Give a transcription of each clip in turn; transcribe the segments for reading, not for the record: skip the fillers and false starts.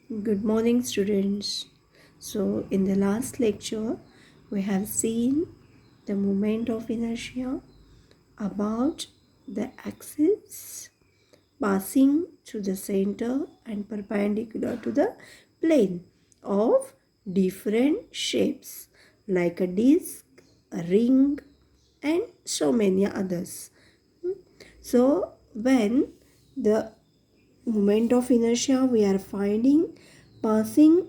Good morning, students. So, in the last lecture, we have seen the moment of inertia about the axis passing through the center and perpendicular to the plane of different shapes like a disc, a ring, and so many others. So, when the moment of inertia we are finding passing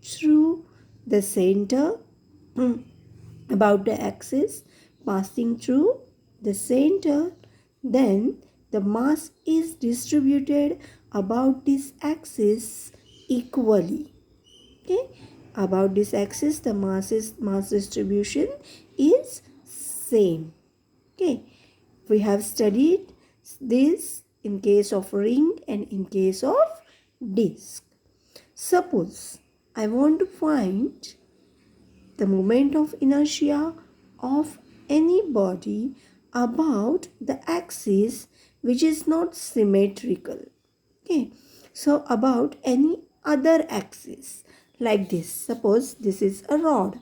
through the center about the axis passing through the center, then the mass is distributed about this axis equally. Okay, about this axis the mass distribution is same. Okay, we have studied this in case of ring and in case of disc. Suppose I want to find the moment of inertia of any body about the axis which is not symmetrical. Okay, so about any other axis like this. Suppose this is a rod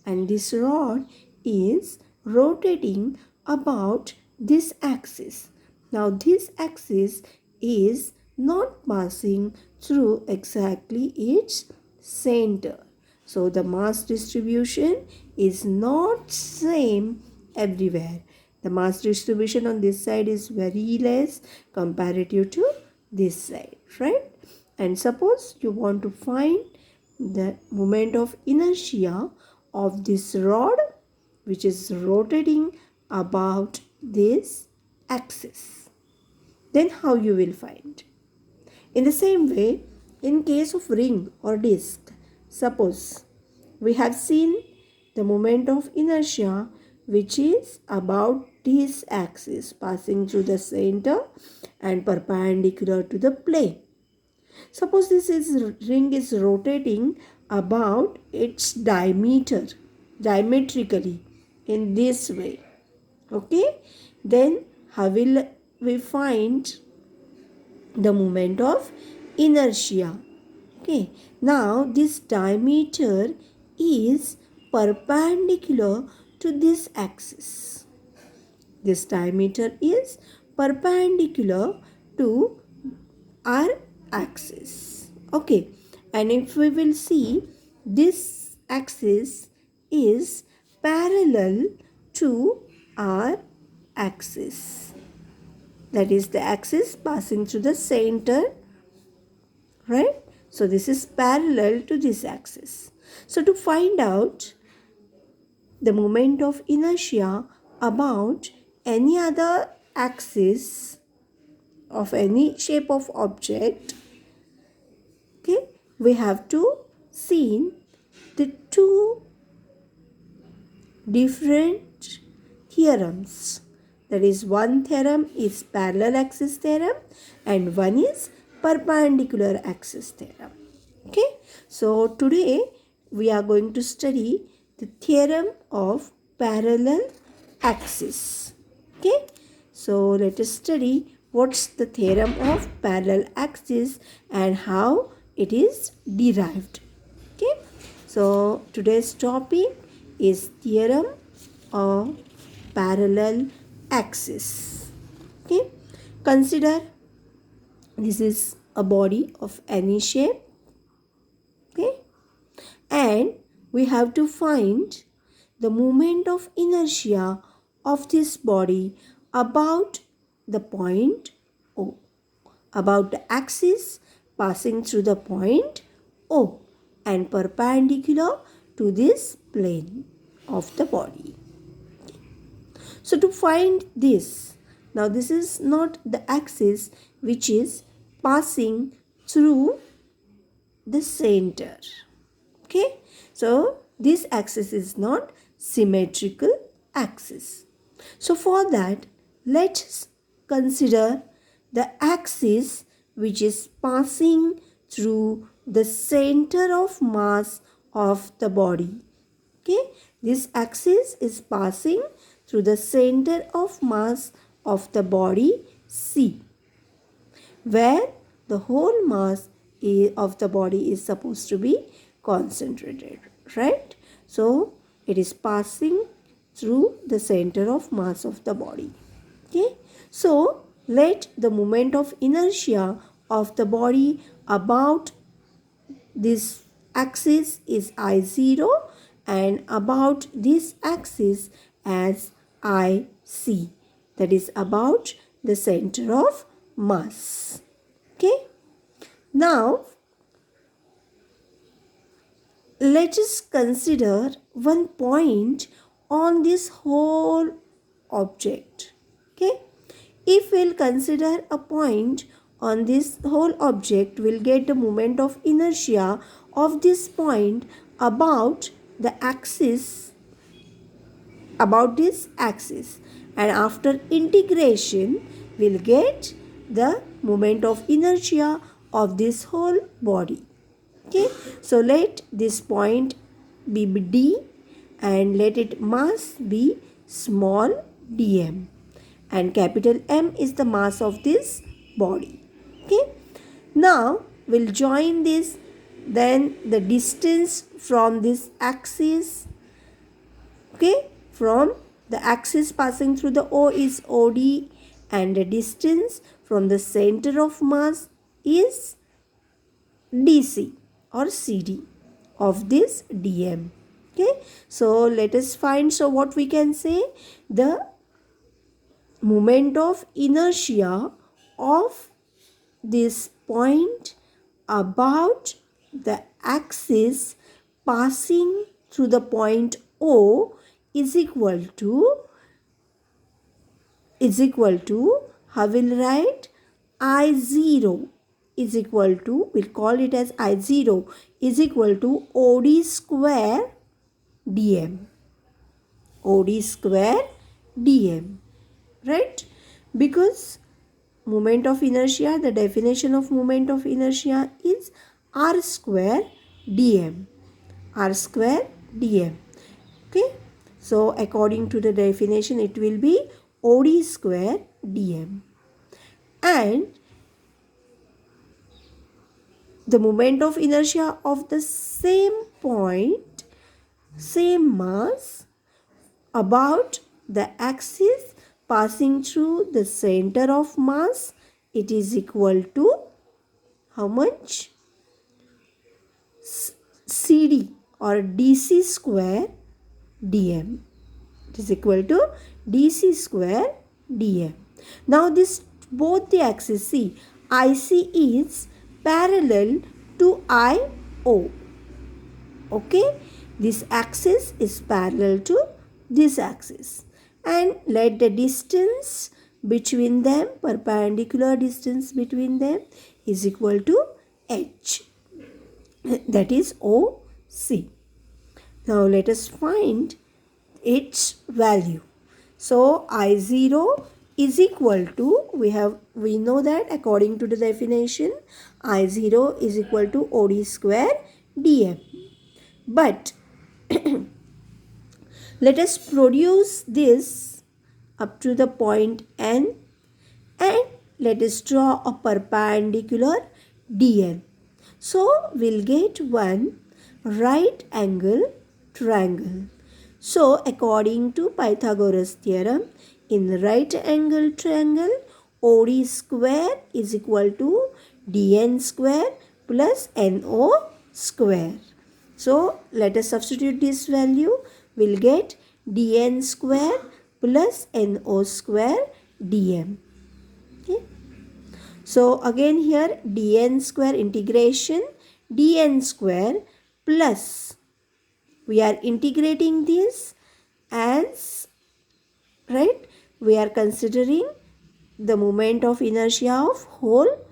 and this rod is rotating about this axis. Now this axis is not passing through exactly its center. So the mass distribution is not same everywhere. The mass distribution on this side is very less comparative to this side, right? And suppose you want to find the moment of inertia of this rod which is rotating about this axis. Then how you will find? In the same way, in case of ring or disc, suppose we have seen the moment of inertia which is about this axis passing through the center and perpendicular to the plane. Suppose ring is rotating about its diameter diametrically in this way. Okay, then how will we find the moment of inertia? Okay, now this diameter is perpendicular to this axis. This diameter is perpendicular to our axis. Okay, and if we will see, this axis is parallel to our axis, that is the axis passing through the center, right? So this is parallel to this axis. So to find out the moment of inertia about any other axis of any shape of object, okay, we have to see the two different theorems. That is, one theorem is parallel axis theorem and one is perpendicular axis theorem. Okay, so today we are going to study the theorem of parallel axis. Okay, so let us study what's the theorem of parallel axis and how it is derived. Okay, so today's topic is theorem of parallel axis. Okay, consider this is a body of any shape. Okay, and we have to find the moment of inertia of this body about the point O, about the axis passing through the point O and perpendicular to this plane of the body. So to find this, now this is not the axis which is passing through the center. Okay, so this axis is not symmetrical axis. So for that, let's consider the axis which is passing through the center of mass of the body. Okay, this axis is passing through the center of mass of the body C, where the whole mass of the body is supposed to be concentrated, right? So it is passing through the center of mass of the body. Okay, so let the moment of inertia of the body about this axis is I0 and about this axis as IC, that is about the center of mass. Okay, now let us consider one point on this whole object. Okay, if we'll consider a point on this whole object, we'll get the moment of inertia of this point about the axis, about this axis, and after integration we'll get the moment of inertia of this whole body. Okay, so let this point be D and let its mass be small dm, and capital M is the mass of this body. Okay, now we'll join this, then the distance from this axis, okay, from the axis passing through the O is OD, and the distance from the center of mass is DC or CD of this dm. Okay, so let us find, so what we can say, the moment of inertia of this point about the axis passing through the point O is equal to how will write, I0 is equal to, we'll call it as I0 is equal to OD square dm. OD square dm, right? Because moment of inertia, the definition of moment of inertia is R square dm. R square dm. Okay, so according to the definition it will be OD square dm, and the moment of inertia of the same point, same mass about the axis passing through the center of mass, it is equal to how much? CD or DC square dm. It is equal to DC square dm. Now this, both the axes, see, IC is parallel to IO. Okay, this axis is parallel to this axis, and let the distance between them, perpendicular distance between them, is equal to H, that is OC. Now let us find its value. So I0 is equal to, we know that according to the definition, I0 is equal to OD square dm. But let us produce this up to the point N, and let us draw a perpendicular DN. So we'll get one right angle triangle. So according to Pythagoras theorem, in right angle triangle, OD square is equal to DN square plus NO square. So let us substitute this value. We'll get dn square plus no square dm. Okay. So again here dn square integration, dn square plus, we are integrating this as, right, we are considering the moment of inertia of whole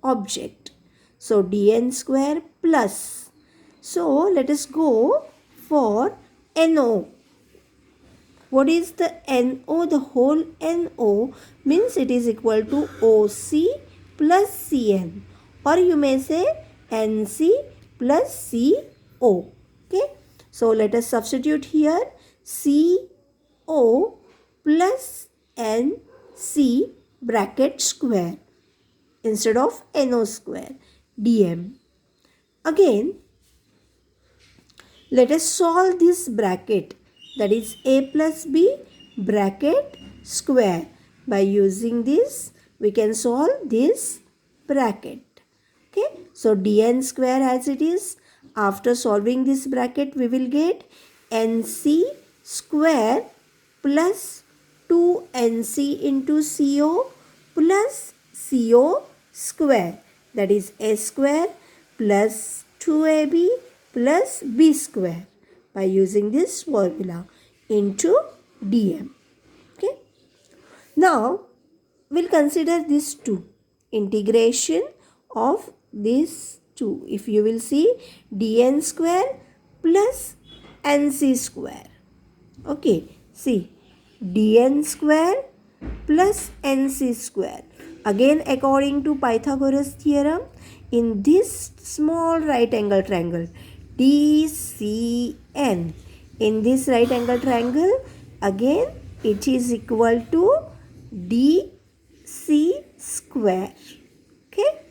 object. So dn square plus, so let us go for NO. What is the NO? The whole NO means it is equal to OC plus CN, or you may say NC plus CO. Okay. So let us substitute here CO plus NC bracket square instead of NO square. dm. Again, let us solve this bracket, that is a plus b bracket square. By using this, we can solve this bracket. Okay, so dn square as it is. After solving this bracket, we will get nc square plus 2nc into co plus co square, that is a square plus 2ab plus b square, by using this formula, into dm. Okay, now we'll consider this 2, integration of this 2. If you will see, dn square plus nc square. Okay, see, dn square plus nc square. Again, according to Pythagoras theorem, in this small right angle triangle, DCN, in this right angle triangle, again it is equal to DC square. Okay,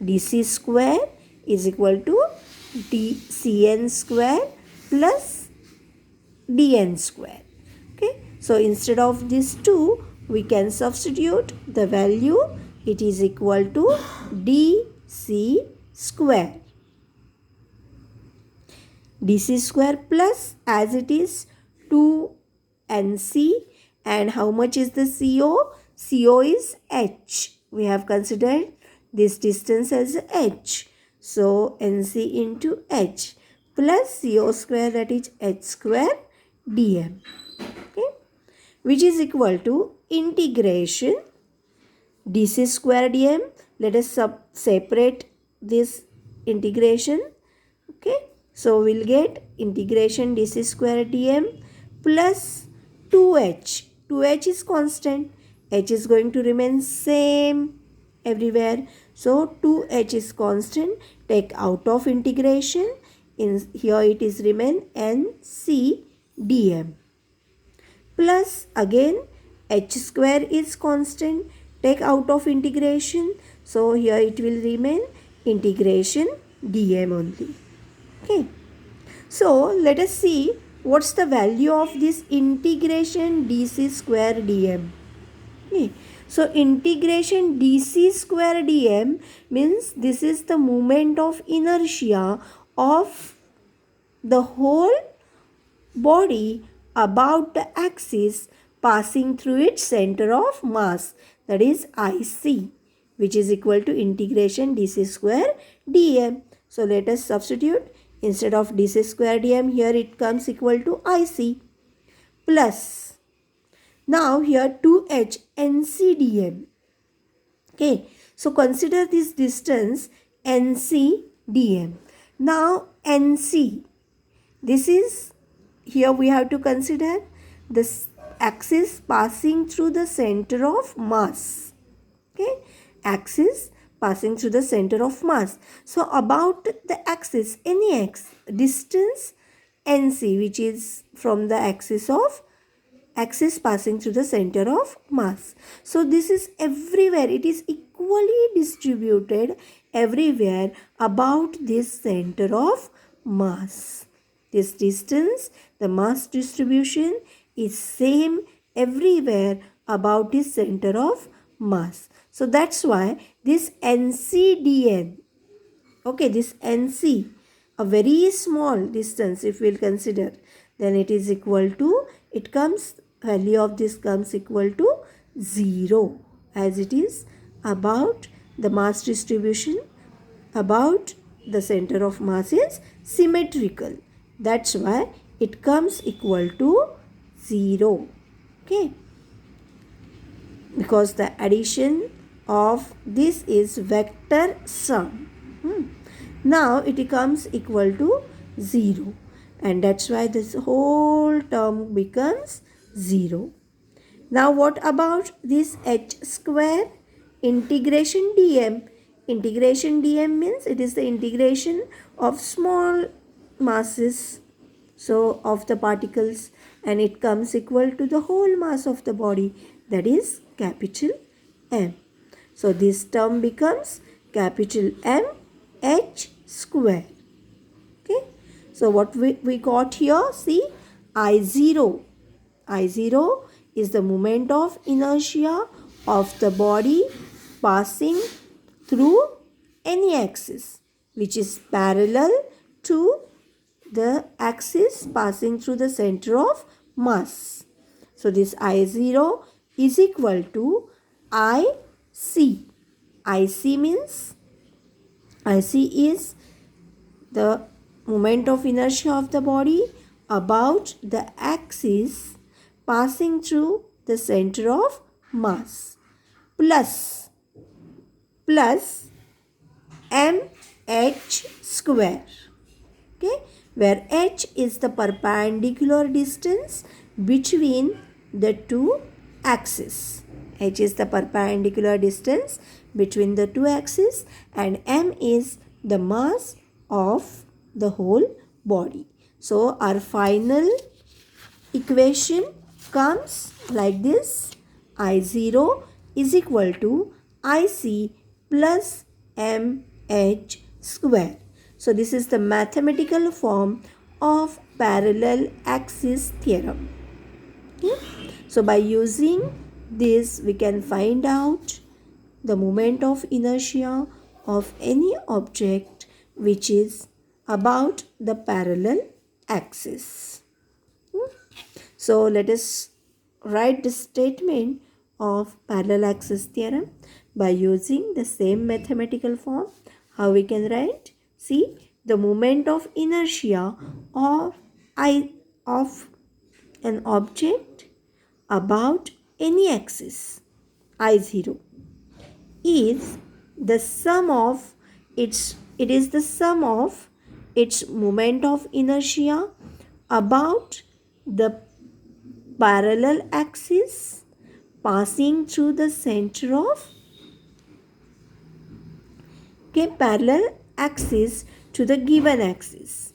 DC square is equal to DCN square plus DN square. Okay, so instead of this 2, we can substitute the value. It is equal to DC square. DC square plus, as it is, 2nc, and how much is the CO? CO is h. We have considered this distance as h. So nc into h plus CO square, that is h square dm. Okay, which is equal to integration dc square dm. Let us separate this integration. Okay, so we'll get integration dc square dm plus 2h. 2h is constant. H is going to remain same everywhere. So 2h is constant. Take out of integration. In here it is remain nc dm. Plus again h square is constant. Take out of integration. So here it will remain integration dm only. Okay. So let us see what's the value of this integration dc square dm. Okay. So integration dc square dm means this is the moment of inertia of the whole body about the axis passing through its center of mass, that is IC, which is equal to integration dc square dm. So let us substitute. Instead of dc square dm, here it comes equal to IC plus, now here 2h nc dm. Okay, so consider this distance nc dm. Now nc, this is, here we have to consider this axis passing through the center of mass. Okay, axis passing through the center of mass. So about the axis, any x, distance nc, which is from the axis passing through the center of mass. So this is everywhere. It is equally distributed everywhere about this center of mass. This distance, the mass distribution is same everywhere about this center of mass. So that's why this NCDN, okay, this NC, a very small distance if we'll consider, then it is equal to, it comes, value of this comes equal to 0, as it is about the mass distribution about the center of mass is symmetrical. That's why it comes equal to 0. Okay, because the addition of this is vector sum. Now it becomes equal to 0, and that's why this whole term becomes 0. Now what about this h square? Integration dm. Integration dm means it is the integration of small masses, so of the particles, and it comes equal to the whole mass of the body, that is capital M. So this term becomes capital M H square. Okay. So what we got here, see, I0. I0 is the moment of inertia of the body passing through any axis which is parallel to the axis passing through the center of mass. So this I0 is equal to IC. IC means, IC is the moment of inertia of the body about the axis passing through the center of mass, plus mh square. Okay, where h is the perpendicular distance between the two axes. H is the perpendicular distance between the two axes, and m is the mass of the whole body. So our final equation comes like this: I0 is equal to IC plus MH square. So this is the mathematical form of parallel axis theorem. Okay? So by using this, we can find out the moment of inertia of any object which is about the parallel axis. So let us write the statement of parallel axis theorem by using the same mathematical form. How we can write? See, the moment of inertia of an object about any axis, I0, is the sum of its moment of inertia about the parallel axis passing through the center of parallel axis to the given axis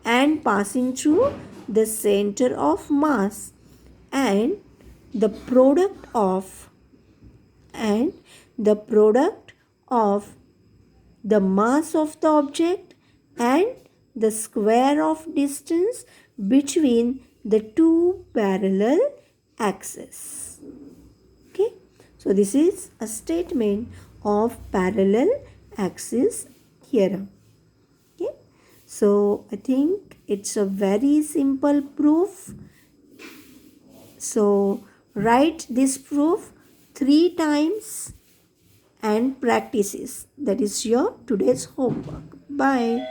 and passing through the center of mass, and the product of the mass of the object and the square of distance between the two parallel axes. Okay, so this is a statement of parallel axis theorem. Okay, so I think it's a very simple proof. So write this proof 3 times and practice it. That is your today's homework. Bye.